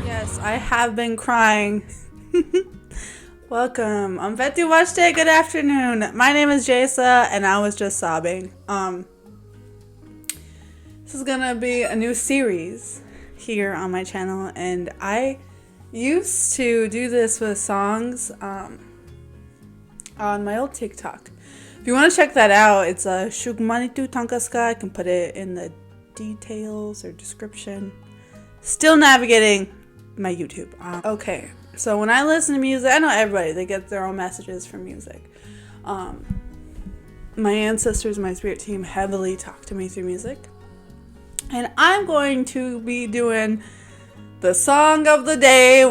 Yes, I have been crying. Welcome. Feti Washte. Good afternoon. My name is Jessie, and I was just sobbing. This is gonna be a new series here on my channel, and I used to do this with songs on my old TikTok. If you want to check that out, it's a Shugmanitu Tankaska. I can put it in the details or description. Still navigating my YouTube. Okay, so when I listen to music, I know everybody, they get their own messages from music. My ancestors, my spirit team heavily talk to me through music. And I'm going to be doing the song of the day,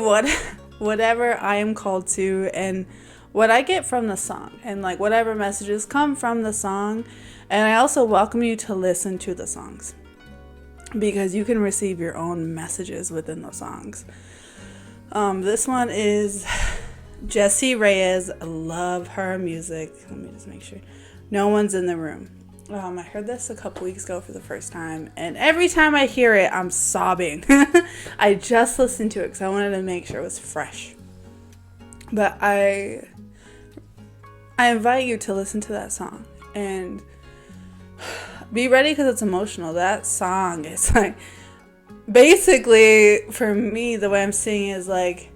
whatever I am called to, and what I get from the song, and like whatever messages come from the song. And I also welcome you to listen to the songs, because you can receive your own messages within the songs. This one is Jessie, Reyez. I love her music. Let me just make sure. No One's in the Room. I heard this a couple weeks ago for the first time, and every time I hear it, I'm sobbing. I just listened to it because I wanted to make sure it was fresh. But I invite you to listen to that song and be ready, because it's emotional. That song is like, basically for me, the way I'm seeing it is like,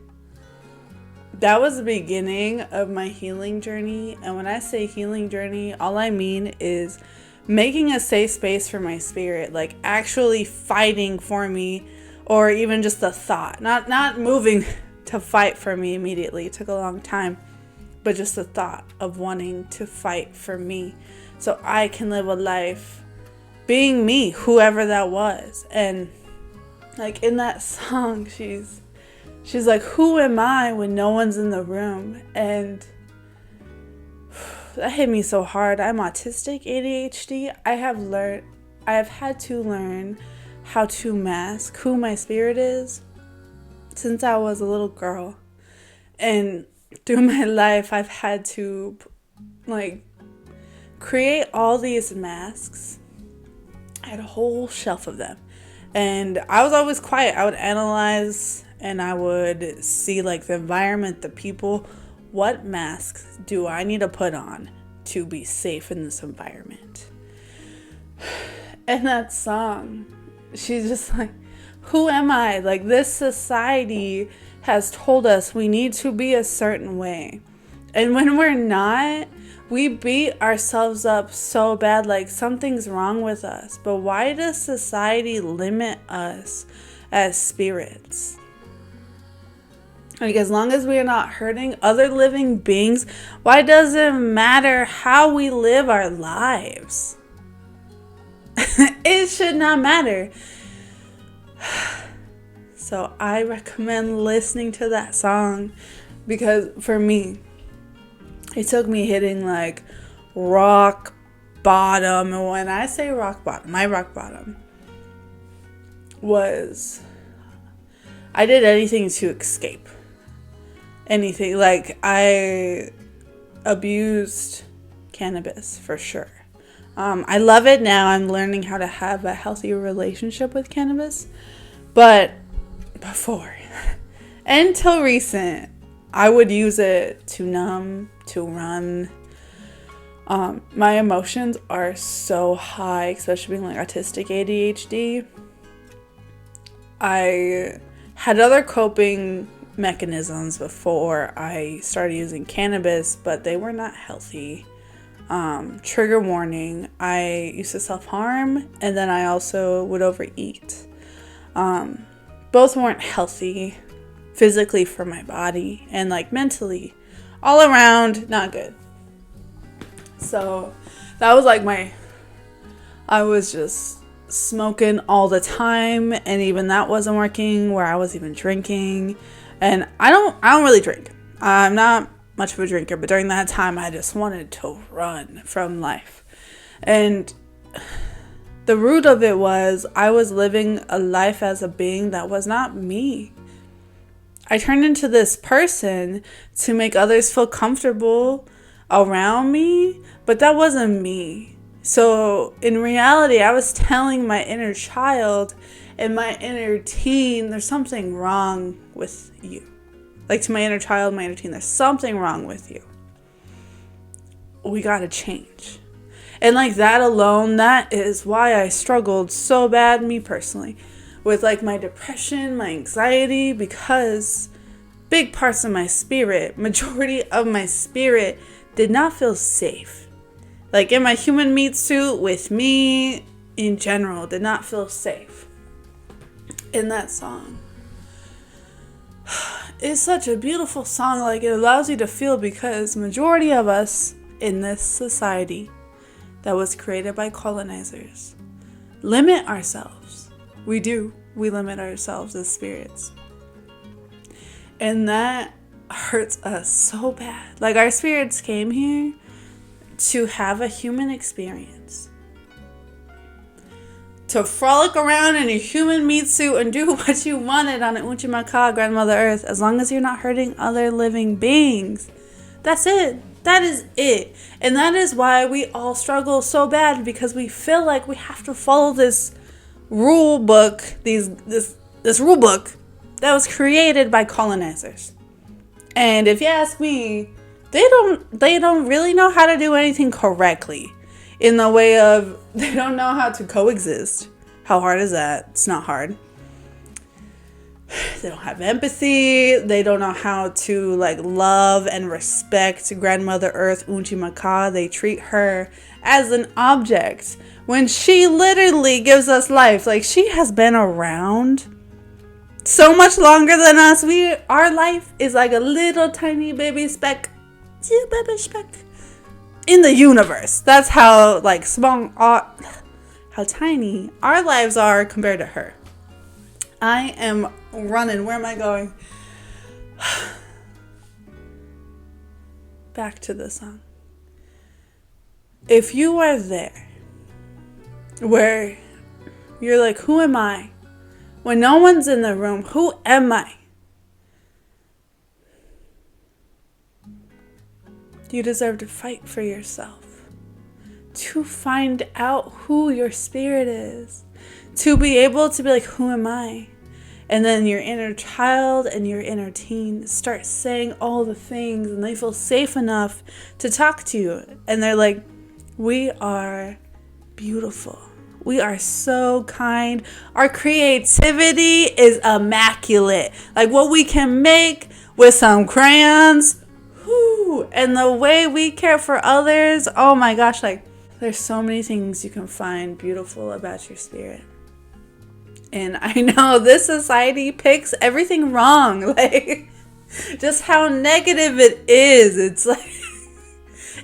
that was the beginning of my healing journey. And when I say healing journey, all I mean is making a safe space for my spirit, like actually fighting for me, or even just the thought, not moving to fight for me immediately. It took a long time, but just the thought of wanting to fight for me so I can live a life being me, whoever that was. And like in that song, she's like, who am I when no one's in the room? And that hit me so hard. I'm autistic, ADHD. I have had to learn how to mask who my spirit is since I was a little girl. And through my life, I've had to like create all these masks. I had a whole shelf of them. And I was always quiet. I would analyze, and I would see like the environment, the people. What masks do I need to put on to be safe in this environment? And that song, she's just like, who am I? Like, this society has told us we need to be a certain way. And when we're not, we beat ourselves up so bad, like something's wrong with us. But why does society limit us as spirits? Like, as long as we are not hurting other living beings, why does it matter how we live our lives? It should not matter. So I recommend listening to that song, because for me, it took me hitting like rock bottom. And when I say rock bottom, my rock bottom was, I did anything to escape. Anything. Like, I abused cannabis for sure. I love it now. I'm learning how to have a healthy relationship with cannabis. But before, until recent, I would use it to numb, to run. My emotions are so high, especially being like autistic, ADHD. I had other coping mechanisms before I started using cannabis, but they were not healthy. Trigger warning, I used to self-harm, and then I also would overeat. Both weren't healthy physically for my body, and like mentally, all around not good. So that was like I was just smoking all the time, and even that wasn't working, where I was even drinking. And I don't really drink. I'm not much of a drinker, but during that time I just wanted to run from life. And the root of it was I was living a life as a being that was not me. I turned into this person to make others feel comfortable around me, But that wasn't me. So in reality, I was telling my inner child and my inner teen, there's something wrong with you. Like to my inner child, my inner teen, there's something wrong with you. We gotta change. And like that alone, that is why I struggled so bad, me personally, with like my depression, my anxiety, because big parts of my spirit, majority of my spirit did not feel safe. Like in my human meat suit with me in general, did not feel safe. In that song, it's such a beautiful song. Like it allows you to feel, because majority of us in this society that was created by colonizers limit ourselves. We do. We limit ourselves as spirits. And that hurts us so bad. Like our spirits came here to have a human experience. To frolic around in a human meat suit and do what you wanted on an Uchimaka, Grandmother Earth, as long as you're not hurting other living beings. That's it. That is it. And that is why we all struggle so bad, because we feel like we have to follow this rule book, this rule book that was created by colonizers. And if you ask me, they don't really know how to do anything correctly, in the way of they don't know how to coexist. How hard is that? It's not hard. They don't have empathy. They don't know how to like love and respect Grandmother Earth, Unchimaka. They treat her as an object when she literally gives us life. Like she has been around so much longer than us. Our life is like a little tiny baby speck, in the universe. That's how like small, how tiny our lives are compared to her. I am running. Where am I going? Back to the song. If you are there, where you're like, who am I? When no one's in the room, who am I? You deserve to fight for yourself. To find out who your spirit is. To be able to be like, who am I? And then your inner child and your inner teen start saying all the things, and they feel safe enough to talk to you. And they're like, we are beautiful. We are so kind. Our creativity is immaculate. Like what we can make with some crayons. Whoo. And the way we care for others. Oh my gosh. Like there's so many things you can find beautiful about your spirit. And I know this society picks everything wrong. Like, just how negative it is. It's like,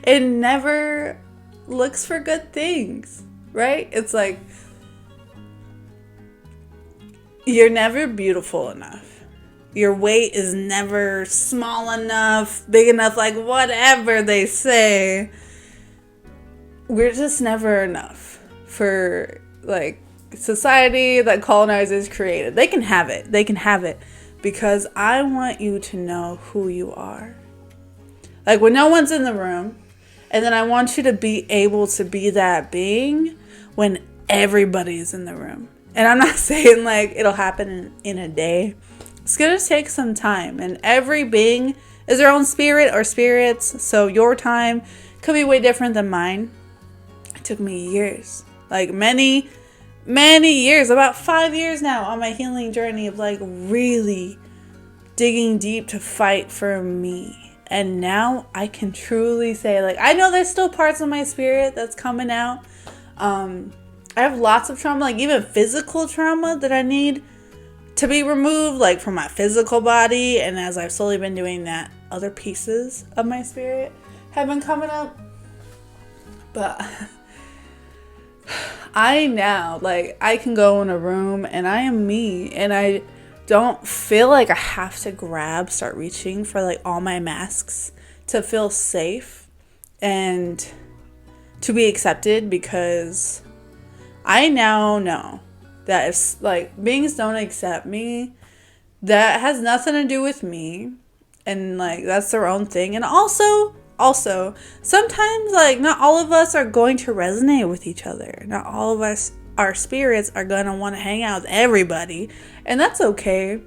it never looks for good things, right? It's like, you're never beautiful enough. Your weight is never small enough, big enough, like whatever they say. We're just never enough for, like, society that colonizers created. They can have it. They can have it. Because I want you to know who you are. Like when no one's in the room. And then I want you to be able to be that being when everybody's in the room. And I'm not saying like it'll happen in a day. It's going to take some time. And every being is their own spirit or spirits. So your time could be way different than mine. It took me years. Like many years, about 5 years now on my healing journey of like really digging deep to fight for me. And now I can truly say, like, I know there's still parts of my spirit that's coming out. I have lots of trauma, like even physical trauma that I need to be removed, like from my physical body. And as I've slowly been doing that, other pieces of my spirit have been coming up. But I now, like, I can go in a room and I am me, and I don't feel like I have to start reaching for like all my masks to feel safe and to be accepted, because I now know that if like beings don't accept me, that has nothing to do with me, and like that's their own thing. And also Also, sometimes, like, not all of us are going to resonate with each other. Not all of us, our spirits, are going to want to hang out with everybody. And that's okay.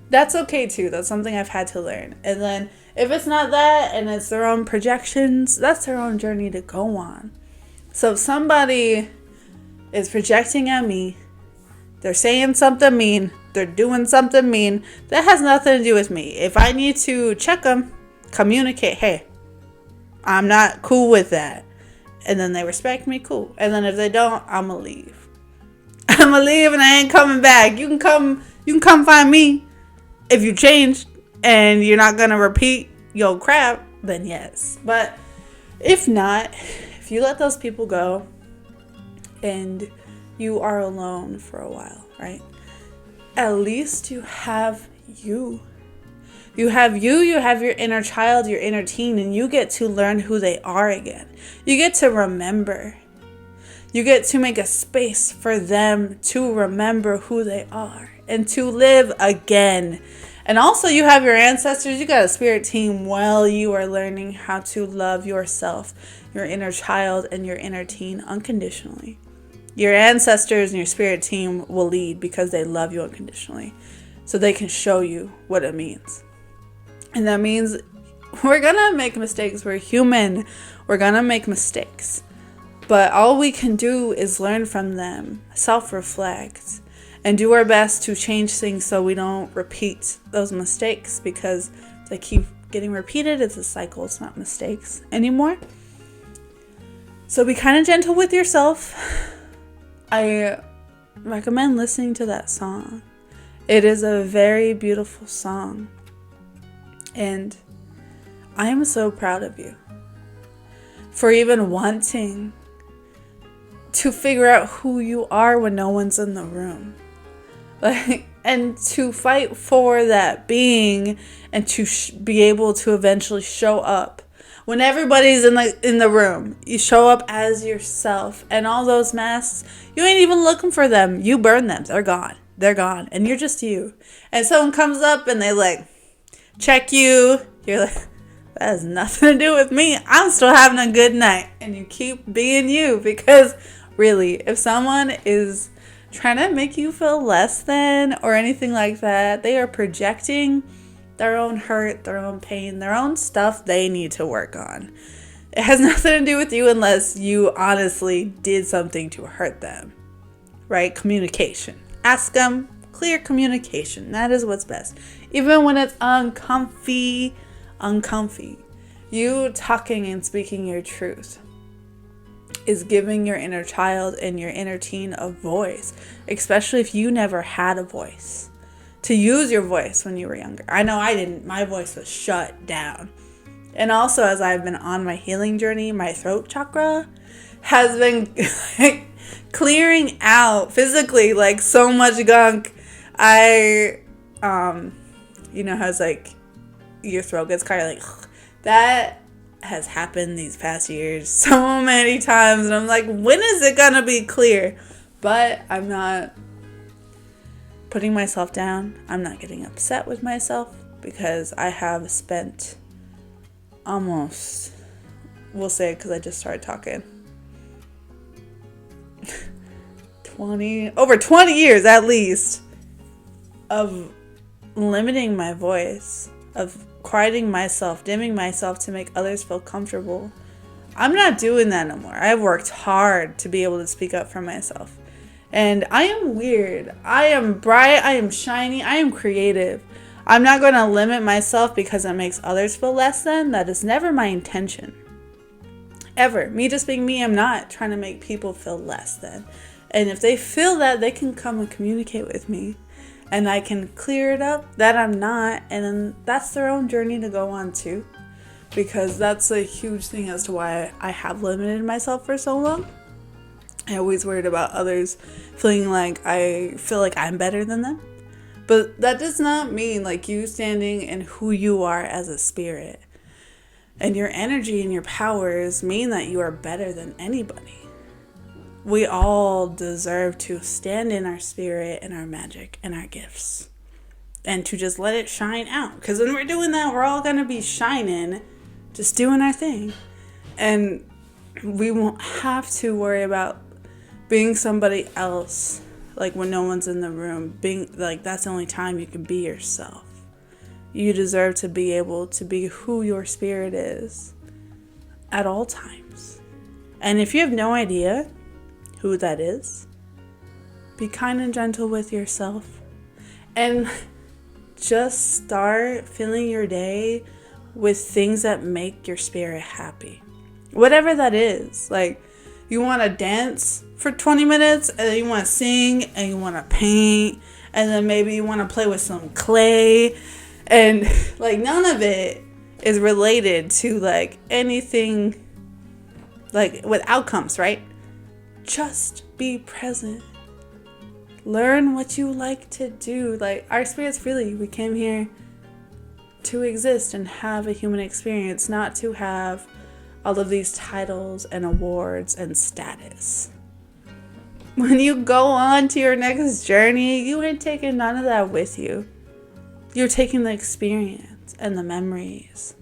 That's okay, too. That's something I've had to learn. And then, if it's not that, and it's their own projections, that's their own journey to go on. So, if somebody is projecting at me, they're saying something mean, they're doing something mean, that has nothing to do with me. If I need to check them, communicate, hey, I'm not cool with that. And then they respect me, cool. And then if they don't, I'm gonna leave. I'm gonna leave and I ain't coming back. You can come find me. If you changed and you're not gonna repeat your crap, then yes. But if not, if you let those people go and you are alone for a while, right? At least you have you. You have your inner child, your inner teen, and you get to learn who they are again. You get to remember. You get to make a space for them to remember who they are and to live again. And also you have your ancestors. You got a spirit team while you are learning how to love yourself, your inner child, and your inner teen unconditionally. Your ancestors and your spirit team will lead because they love you unconditionally. So they can show you what it means. And that means we're going to make mistakes. We're human. We're going to make mistakes. But all we can do is learn from them, self-reflect, and do our best to change things so we don't repeat those mistakes, because they keep getting repeated. It's a cycle. It's not mistakes anymore. So be kind of gentle with yourself. I recommend listening to that song. It is a very beautiful song. And I am so proud of you for even wanting to figure out who you are when no one's in the room. And to fight for that being and to be able to eventually show up. When everybody's in the room, you show up as yourself. And all those masks, you ain't even looking for them. You burn them. They're gone. They're gone. And you're just you. And someone comes up and they check you. You're like, that has nothing to do with me. I'm still having a good night. And you keep being you. Because really, if someone is trying to make you feel less than or anything like that, they are projecting their own hurt, their own pain, their own stuff they need to work on. It has nothing to do with you unless you honestly did something to hurt them, right? Communication. Ask them, clear communication. That is what's best. Even when it's uncomfy. You talking and speaking your truth is giving your inner child and your inner teen a voice, especially if you never had a voice. To use your voice when you were younger. I know I didn't. My voice was shut down. And also, as I've been on my healing journey, my throat chakra has been clearing out physically, so much gunk. You know how it's your throat gets kind of that has happened these past years so many times. And I'm like, when is it going to be clear? But I'm not putting myself down. I'm not getting upset with myself because I have spent almost, we'll say it because I just started talking, over 20 years at least of limiting my voice, of quieting myself, dimming myself to make others feel comfortable. I'm not doing that no more. I've worked hard to be able to speak up for myself. And I am weird. I am bright. I am shiny. I am creative. I'm not going to limit myself because it makes others feel less than. That is never my intention. Ever. Me just being me, I'm not trying to make people feel less than. And if they feel that, they can come and communicate with me. And I can clear it up that I'm not. And then that's their own journey to go on too. Because that's a huge thing as to why I have limited myself for so long. I always worried about others feeling like I feel like I'm better than them. But that does not mean you standing in who you are as a spirit. And your energy and your powers mean that you are better than anybody. We all deserve to stand in our spirit and our magic and our gifts. And to just let it shine out. Because when we're doing that, we're all going to be shining just doing our thing. And we won't have to worry about being somebody else, like when no one's in the room. Being like, that's the only time you can be yourself. You deserve to be able to be who your spirit is at all times. And if you have no idea who that is, be kind and gentle with yourself. And just start filling your day with things that make your spirit happy. Whatever that is. Like, you want to dance for 20 minutes, and then you want to sing, and you want to paint, and then maybe you want to play with some clay. And like, none of it is related to like anything like with outcomes, right? Just be present. Learn what you like to do. Like, our spirits, really, we came here to exist and have a human experience, not to have all of these titles and awards and status. When you go on to your next journey, you ain't taking none of that with you. You're taking the experience and the memories.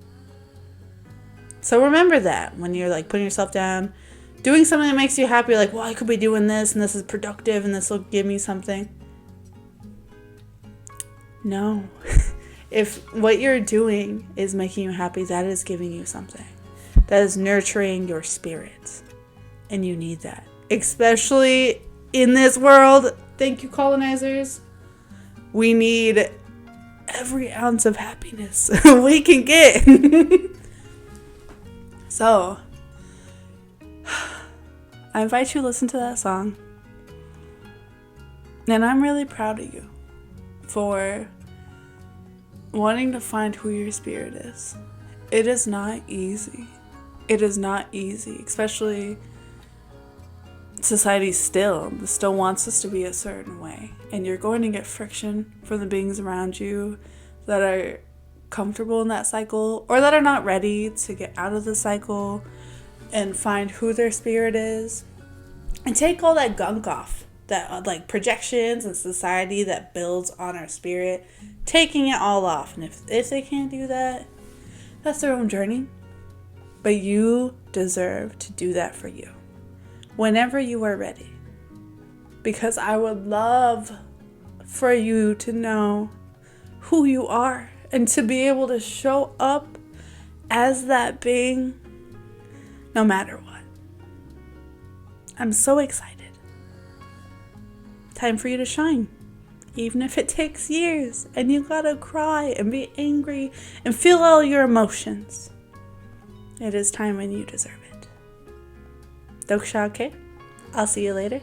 So remember that when you're like putting yourself down, doing something that makes you happy, like, well, I could be doing this and this is productive and this will give me something. No. If what you're doing is making you happy, that is giving you something. That is nurturing your spirit. And you need that. Especially in this world. Thank you, colonizers. We need every ounce of happiness we can get. So, I invite you to listen to that song. And I'm really proud of you for wanting to find who your spirit is. It is not easy. It is not easy, especially society still wants us to be a certain way. And you're going to get friction from the beings around you that are comfortable in that cycle or that are not ready to get out of the cycle and find who their spirit is. And take all that gunk off, that like projections and society that builds on our spirit, taking it all off. And if they can't do that, that's their own journey. But you deserve to do that for you whenever you are ready. Because I would love for you to know who you are and to be able to show up as that being no matter what. I'm so excited. Time for you to shine. Even if it takes years and you gotta cry and be angry and feel all your emotions. It is time when you deserve it. Doksha, okay? I'll see you later.